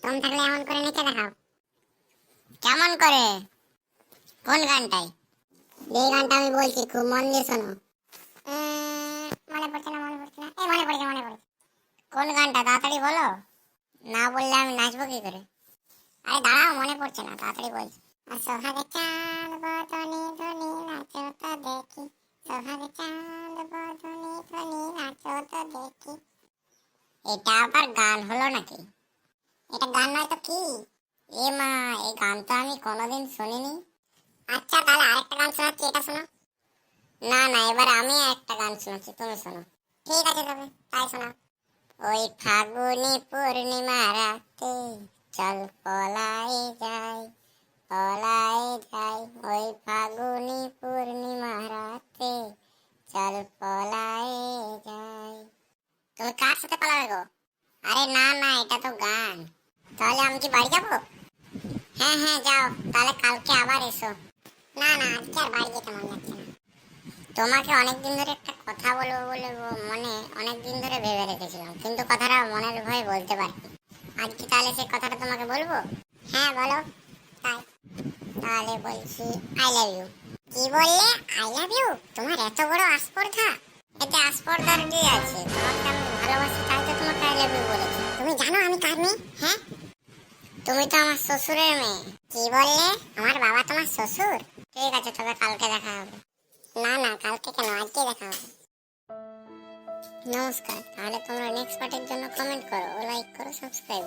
দম থাকলে এমন করে নেচে দেখাও। কেমন করে? কোন গানটাই? এই গানটা আমি বলছি, খুব মন দিয়ে শোনো। মনে পড়ছে না, মনে পড়ছে না। এই মনে পড়েছে, মনে পড়েছে। কোন গানটা তাড়াতাড়ি বলো, না বললে আমি নাচবো কি করে? আরে দাঁড়াও, মনে পড়ছে না, তাড়াতাড়ি বলছি। সোহাগে চাঁদ বদনে ধনে নাচো তো দেখি, সোহাগে চাঁদ বদনে ধনে নাচো তো দেখি। এটা আবার গান হলো নাকি? এটা গান নয় তো কি? এ মা, এই গান তো আমি কোনোদিন শুনিনি। আচ্ছা তাহলে আরেকটা গান শোনাচ্ছি, এটা শোনো। না না, এবার আমি একটা গান শোনাচ্ছি, তুমি শোনো। ঠিক আছে তবে তাই শোনাও। ওই ফাগুনি পূর্ণিমা রাতে চল পলাই যাই, পলাই যাই। ওই ফাগুনি পূর্ণিমা রাতে চল পলাই যাই। তুমি কার সাথে পালাবে গো? আরে না না, এটা তো গান। তাহলে আমি কি বাড়ি যাবো? হ্যাঁ হ্যাঁ যাও, তাহলে কালকে আবার এসো। না না, আজকে আর বাড়ি যেতে মন যাচ্ছে না। তোমাকে অনেকদিন ধরে একটা কথা বলবো বলে মনে অনেকদিন ধরে ভেবে রেখেছিলাম, কিন্তু কথাটা মনের ভয়ে বলতে পারিনি। আজকে তাহলে সেই কথাটা তোমাকে বলবো। হ্যাঁ বলো। তাই তাহলে বলছি, আই লাভ ইউ। কি বললে? I love you? তোমার এত বড় আস্পর্ধা? এতে আস্পর্ধার কি আছে? তোমাকে আমি ভালোবাসি, তাই তো তোমাকে আই লাভ ইউ বলেছি। তুমি জানো আমি কার মেয়ে? হ্যাঁ, তুমি তো আমার শ্বশুরের মেয়ে। কি বললে? আমার বাবা তোমার শ্বশুর? ঠিক আছে, তবে কালকে দেখা হবে। না না, কালকে কেন, আজকে দেখা হবে। নমস্কার। তাহলে তোমরা নেক্সট পার্টের জন্য কমেন্ট করো, লাইক করো, সাবস্ক্রাইব।